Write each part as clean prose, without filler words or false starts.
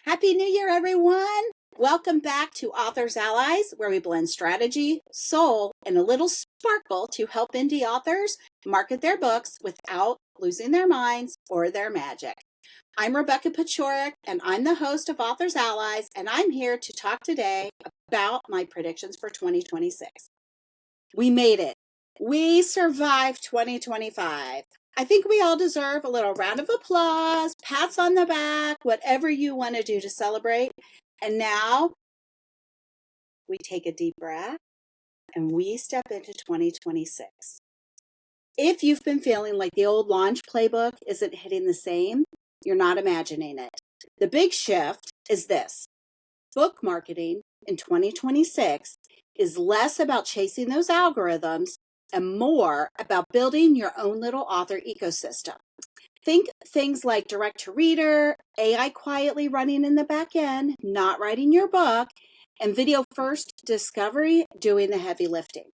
Happy New Year, everyone! Welcome back to Authors Allies, where we blend strategy, soul, and a little sparkle to help indie authors market their books without losing their minds or their magic. I'm Hallbach Paciorek, and I'm the host of Authors Allies, and I'm here to talk today about my predictions for 2026. We made it. We survived 2025. I think we all deserve a little round of applause, pats on the back, whatever you want to do to celebrate. And now we take a deep breath and we step into 2026. If you've been feeling like the old launch playbook isn't hitting the same, you're not imagining it. The big shift is this. Book marketing in 2026 is less about chasing those algorithms and more about building your own little author ecosystem. Think things like direct to reader, AI quietly running in the back end, not writing your book, and video first discovery doing the heavy lifting.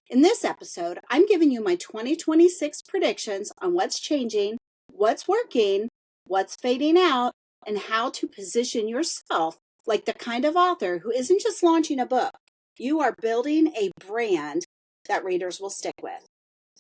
In this episode, I'm giving you my 2026 predictions on what's changing, what's working, what's fading out, and how to position yourself like the kind of author who isn't just launching a book. You are building a brand that readers will stick with.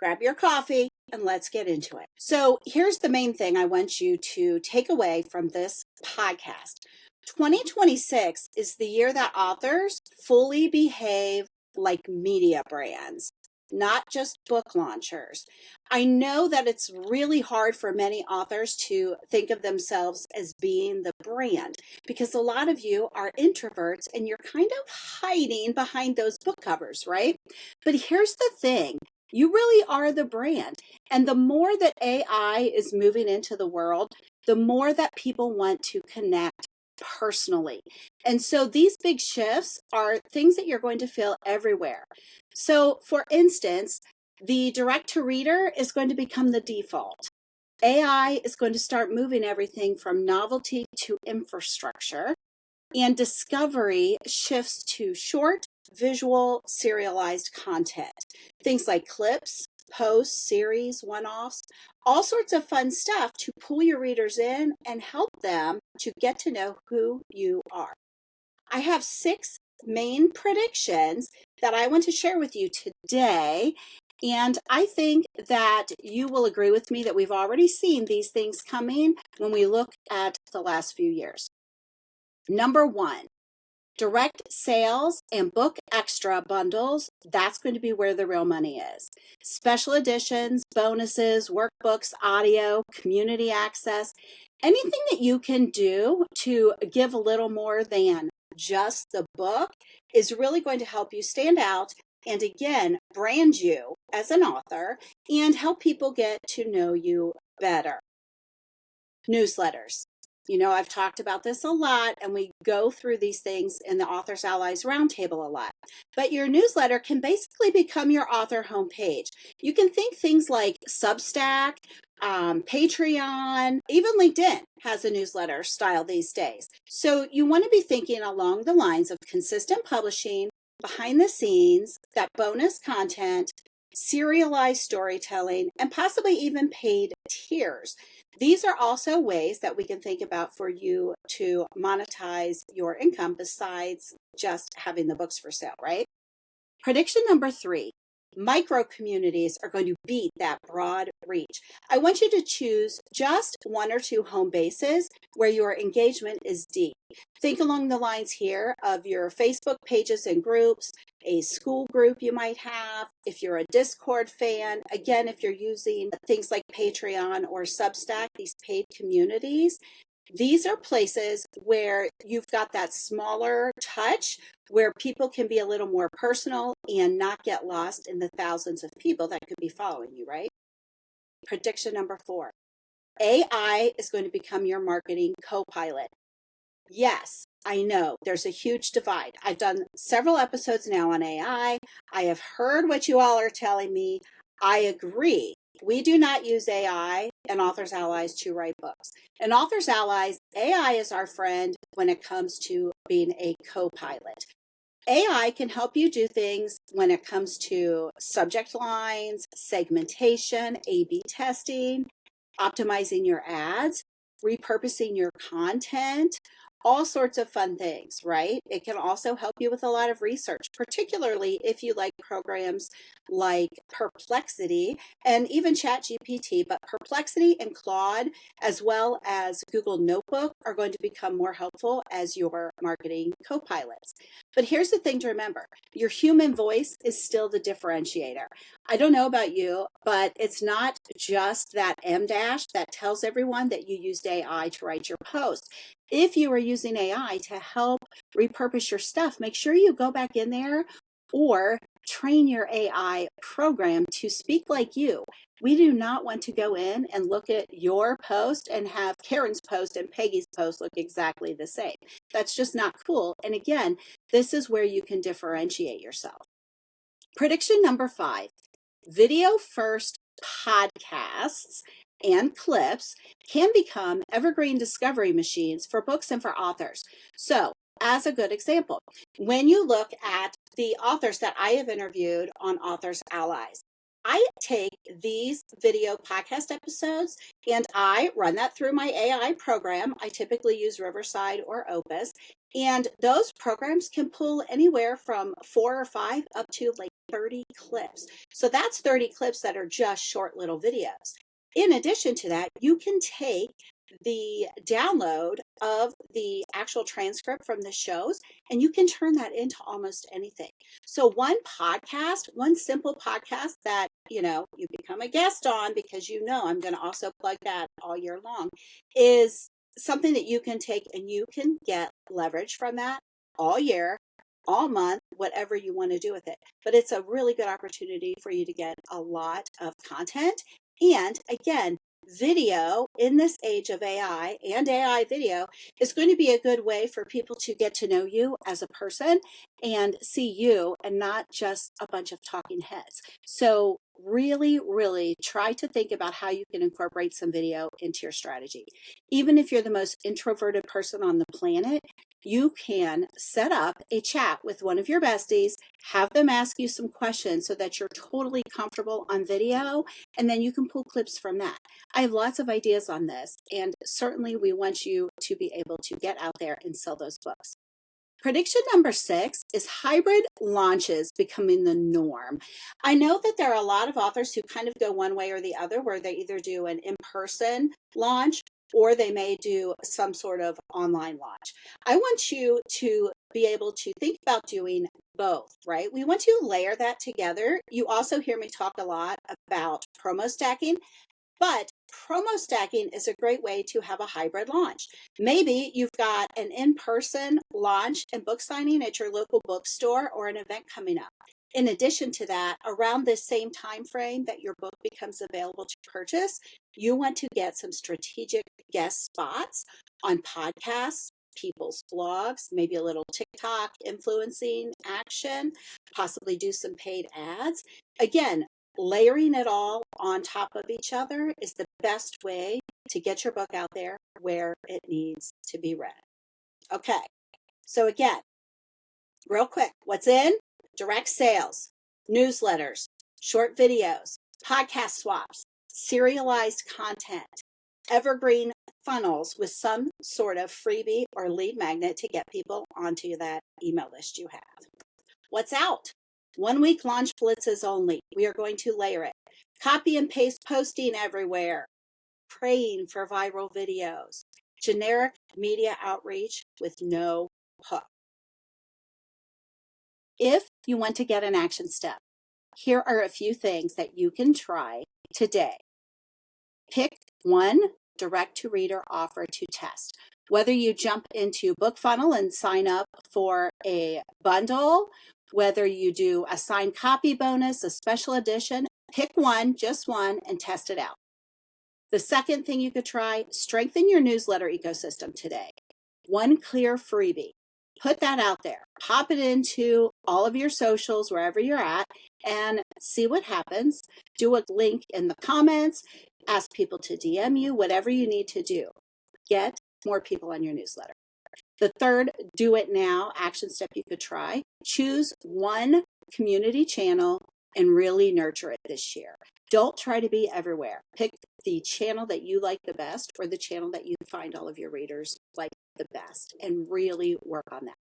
Grab your coffee and let's get into it. So here's the main thing I want you to take away from this podcast. 2026 is the year that authors fully behave like media brands, not just book launchers. I know that it's really hard for many authors to think of themselves as being the brand because a lot of you are introverts and you're kind of hiding behind those book covers, right? But here's the thing. You really are the brand. And the more that AI is moving into the world, the more that people want to connect personally. And so these big shifts are things that you're going to feel everywhere. So for instance, the direct to reader is going to become the default. AI is going to start moving everything from novelty to infrastructure, and discovery shifts to short, visual, serialized content. Things like clips, posts, series, one-offs, all sorts of fun stuff to pull your readers in and help them to get to know who you are. I have 6 main predictions that I want to share with you today. And I think that you will agree with me that we've already seen these things coming when we look at the last few years. Number 1, direct sales and book extra bundles. That's going to be where the real money is. Special editions, bonuses, workbooks, audio, community access, anything that you can do to give a little more than just the book is really going to help you stand out and again, brand you as an author and help people get to know you better. Newsletters. You know, I've talked about this a lot, and we go through these things in the Authors Allies Roundtable a lot. But your newsletter can basically become your author homepage. You can think things like Substack, Patreon, even LinkedIn has a newsletter style these days. So you want to be thinking along the lines of consistent publishing, behind the scenes, that bonus content, serialized storytelling, and possibly even paid tiers. These are also ways that we can think about for you to monetize your income besides just having the books for sale, right? Prediction number 3. Micro communities are going to beat that broad reach. I want you to choose just 1 or 2 home bases where your engagement is deep. Think along the lines here of your Facebook pages and groups, a school group you might have, if you're a Discord fan, again, if you're using things like Patreon or Substack, these paid communities. These are places where you've got that smaller touch where people can be a little more personal and not get lost in the thousands of people that could be following you, right? Prediction number 4. AI is going to become your marketing co-pilot. Yes, I know there's a huge divide. I've done several episodes now on AI. I have heard what you all are telling me. I agree. We do not use AI and Authors Allies to write books. In Authors Allies, AI is our friend when it comes to being a co-pilot. AI can help you do things when it comes to subject lines, segmentation, A/B testing, optimizing your ads, repurposing your content, all sorts of fun things, right? It can also help you with a lot of research, particularly if you like programs like Perplexity and even ChatGPT. But Perplexity and Claude, as well as Google Notebook, are going to become more helpful as your marketing co-pilots. But here's the thing to remember. Your human voice is still the differentiator. I don't know about you, but it's not just that M dash that tells everyone that you used AI to write your post. If you are using AI to help repurpose your stuff, make sure you go back in there or train your AI program to speak like you. We do not want to go in and look at your post and have Karen's post and Peggy's post look exactly the same. That's just not cool. And again, this is where you can differentiate yourself. Prediction number 5, video first podcasts and clips can become evergreen discovery machines for books and for authors. So, as a good example, when you look at the authors that I have interviewed on Authors Allies, I take these video podcast episodes and I run that through my AI program. I typically use Riverside or Opus, and those programs can pull anywhere from 4 or 5 up to like 30 clips. So that's 30 clips that are just short little videos. In addition to that, you can take the download of the actual transcript from the shows and you can turn that into almost anything. So one podcast, one simple podcast that, you become a guest on, because I'm going to also plug that all year long, is something that you can take and you can get leverage from that all year, all month, whatever you want to do with it. But it's a really good opportunity for you to get a lot of content. And again, video in this age of AI and AI video is going to be a good way for people to get to know you as a person and see you and not just a bunch of talking heads. So really, really try to think about how you can incorporate some video into your strategy. Even if you're the most introverted person on the planet, you can set up a chat with one of your besties, have them ask you some questions so that you're totally comfortable on video, and then you can pull clips from that. I have lots of ideas on this, and certainly we want you to be able to get out there and sell those books. Prediction number 6 is hybrid launches becoming the norm. I know that there are a lot of authors who kind of go one way or the other, where they either do an in-person launch or they may do some sort of online launch. I want you to be able to think about doing both, right? We want to layer that together. You also hear me talk a lot about promo stacking. But promo stacking is a great way to have a hybrid launch. Maybe you've got an in-person launch and book signing at your local bookstore or an event coming up. In addition to that, around this same time frame that your book becomes available to purchase, you want to get some strategic guest spots on podcasts, people's blogs, maybe a little TikTok influencing action, possibly do some paid ads. Again, layering it all on top of each other is the best way to get your book out there where it needs to be read. Okay, so again, real quick, what's in? Direct sales, newsletters, short videos, podcast swaps, serialized content, evergreen funnels with some sort of freebie or lead magnet to get people onto that email list you have. What's out? 1 week launch blitzes only. We are going to layer it. Copy and paste posting everywhere. Praying for viral videos. Generic media outreach with no hook. If you want to get an action step, here are a few things that you can try today. Pick one direct-to-reader offer to test. Whether you jump into BookFunnel and sign up for a bundle, whether you do a signed copy bonus, a special edition, pick one, just one, and test it out. The second thing you could try, strengthen your newsletter ecosystem today. One clear freebie. Put that out there. Pop it into all of your socials, wherever you're at, and see what happens. Do a link in the comments. Ask people to DM you, whatever you need to do. Get more people on your newsletter. The third, do it now, action step you could try. Choose one community channel and really nurture it this year. Don't try to be everywhere. Pick the channel that you like the best or the channel that you find all of your readers like the best and really work on that.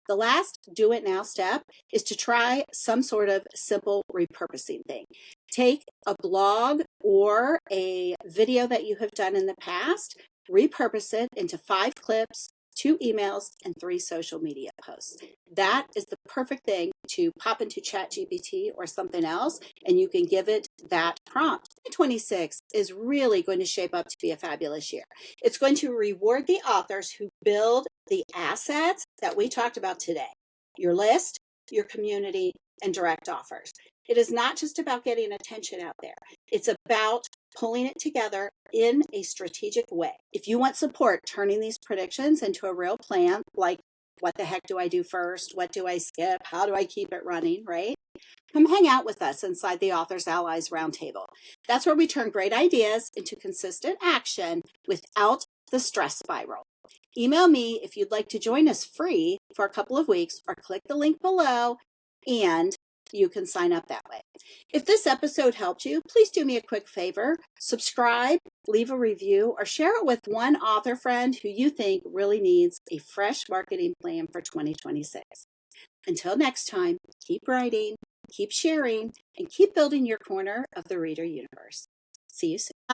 The last do it now step is to try some sort of simple repurposing thing. Take a blog or a video that you have done in the past, repurpose it into 5 clips, 2 emails, and 3 social media posts. That is the perfect thing to pop into ChatGPT or something else, and you can give it that prompt. 2026 is really going to shape up to be a fabulous year. It's going to reward the authors who build the assets that we talked about today: your list, your community, and direct offers. It is not just about getting attention out there. It's about pulling it together in a strategic way. If you want support turning these predictions into a real plan, like what the heck do I do first? What do I skip? How do I keep it running, right? Come hang out with us inside the Authors Allies Roundtable. That's where we turn great ideas into consistent action without the stress spiral. Email me if you'd like to join us free for a couple of weeks, or click the link below and you can sign up that way. If this episode helped you, please do me a quick favor. Subscribe, leave a review, or share it with one author friend who you think really needs a fresh marketing plan for 2026. Until next time, keep writing, keep sharing, and keep building your corner of the reader universe. See you soon.